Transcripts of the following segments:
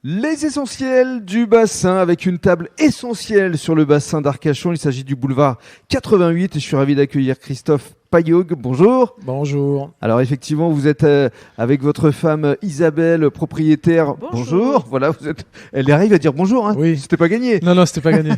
Les essentiels du bassin avec une table essentielle sur le bassin d'Arcachon. Il s'agit du boulevard 88 et je suis ravi d'accueillir Christophe Payaug. Bonjour. Bonjour. Alors effectivement, vous êtes avec votre femme Isabelle, propriétaire. Bonjour. Voilà, elle arrive à dire bonjour. Hein. Oui. C'était pas gagné. Non, c'était pas gagné.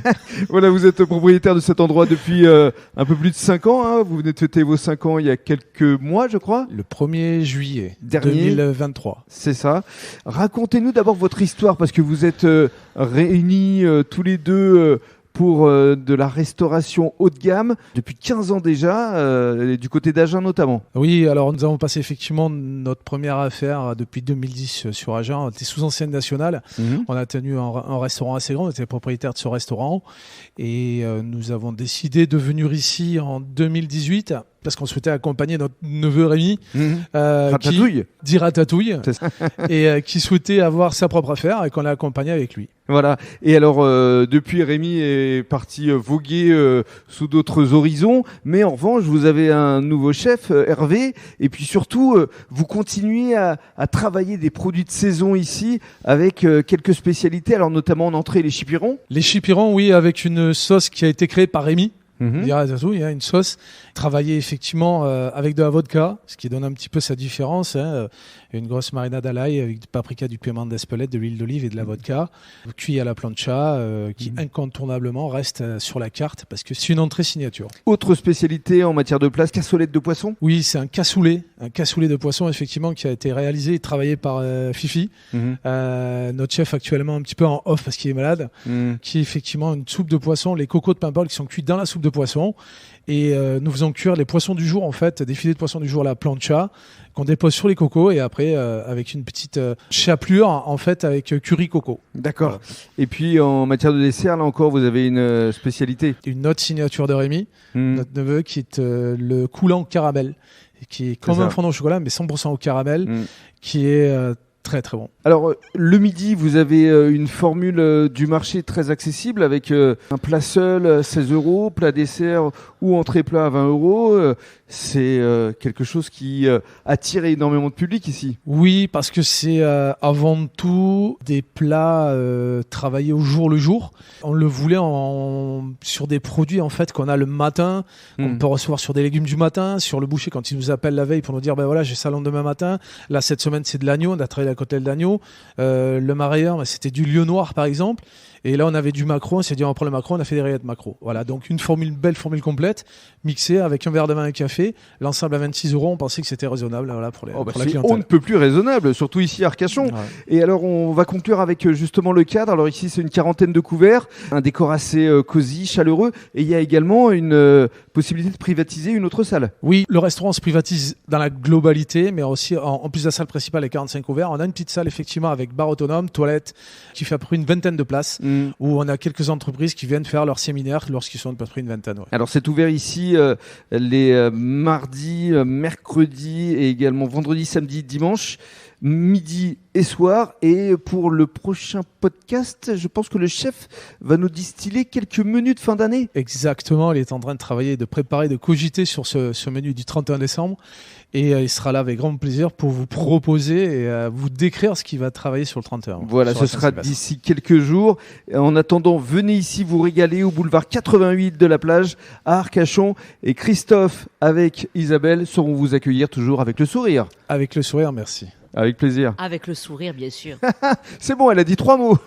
Voilà, vous êtes propriétaire de cet endroit depuis un peu plus de 5 ans. Hein. Vous venez de fêter vos 5 ans il y a quelques mois, je crois. Le 1er juillet dernier 2023. C'est ça. Racontez-nous d'abord votre histoire parce que vous êtes réunis tous les deux pour de la restauration haut de gamme depuis 15 ans déjà, du côté d'Agen notamment. Oui, alors nous avons passé effectivement notre première affaire depuis 2010 sur Agen. On était sous ancienne nationale. On a tenu un restaurant assez grand, on était propriétaire de ce restaurant et nous avons décidé de venir ici en 2018 parce qu'on souhaitait accompagner notre neveu Rémi, Ratatouille. dit Ratatouille, et qui souhaitait avoir sa propre affaire et qu'on l'a accompagné avec lui. Voilà. Et alors, depuis, Rémi est parti voguer sous d'autres horizons. Mais en revanche, vous avez un nouveau chef, Hervé. Et puis surtout, vous continuez à travailler des produits de saison ici avec quelques spécialités. Alors notamment en entrée, les chipirons. Les chipirons, oui, avec une sauce qui a été créée par Rémi. Il y a une sauce travaillée effectivement avec de la vodka, ce qui donne un petit peu sa différence. Une grosse marinade à l'ail avec du paprika, du piment d'Espelette, de l'huile d'olive et de la vodka, cuit à la plancha, qui incontournablement reste sur la carte parce que c'est une entrée signature. Autre spécialité en matière de plat, cassolette de poisson. Oui, c'est un cassoulet de poisson effectivement qui a été réalisé et travaillé par Fifi, notre chef actuellement un petit peu en off parce qu'il est malade, qui est effectivement une soupe de poisson, les cocos de Paimpol qui sont cuits dans la soupe de poisson. Et nous faisons cuire les poissons du jour, en fait, des filets de poissons du jour à la plancha, qu'on dépose sur les cocos et après avec une petite chapelure, en fait, avec curry coco. D'accord. Voilà. Et puis en matière de dessert, là encore, vous avez une spécialité. Une autre signature de Rémi, notre neveu, qui est le coulant caramel, qui est comme un fondant au chocolat, mais 100% au caramel, qui est très très bon. Alors le midi, vous avez une formule du marché très accessible avec un plat seul 16 €, plat dessert ou entrée plat à 20 €. C'est quelque chose qui attire énormément de public ici. Oui, parce que c'est avant tout des plats travaillés au jour le jour. On le voulait sur des produits en fait qu'on a le matin, qu'on peut recevoir sur des légumes du matin, sur le boucher quand il nous appelle la veille pour nous dire ben voilà j'ai ça le lendemain matin. Là cette semaine c'est de l'agneau, on a travaillé la côtelette d'agneau. Le marailleur c'était du lieu noir par exemple. Et là, on avait du maquereau, on s'est dit, on prend le maquereau, on a fait des rillettes de maquereau. Voilà, donc une belle formule complète, mixée avec un verre de vin et un café. L'ensemble à 26 €, on pensait que c'était raisonnable voilà, pour la clientèle. On ne peut plus raisonnable, surtout ici à Arcachon. Ouais. Et alors, on va conclure avec justement le cadre. Alors ici, c'est une quarantaine de couverts, un décor assez cosy, chaleureux. Et il y a également une possibilité de privatiser une autre salle. Oui, le restaurant se privatise dans la globalité, mais aussi, en plus de la salle principale et 45 couverts, on a une petite salle effectivement avec bar autonome, toilette, qui fait à peu près une vingtaine de places. Où on a quelques entreprises qui viennent faire leurs séminaires lorsqu'ils sont à peu près une vingtaine. Ouais. Alors c'est ouvert ici les mardis, mercredis et également vendredi, samedi, dimanche, midi et soir. Et pour le prochain podcast, je pense que le chef va nous distiller quelques menus de fin d'année. Exactement, il est en train de travailler, de préparer, de cogiter sur ce menu du 31 décembre. Et il sera là avec grand plaisir pour vous proposer et vous décrire ce qu'il va travailler sur le 31. Voilà, ce sera d'ici quelques jours. En attendant, venez ici vous régaler au boulevard 88 de la Plage à Arcachon. Et Christophe avec Isabelle sauront vous accueillir toujours avec le sourire. Avec le sourire, merci. Avec plaisir. Avec le sourire, bien sûr. C'est bon, elle a dit 3 mots.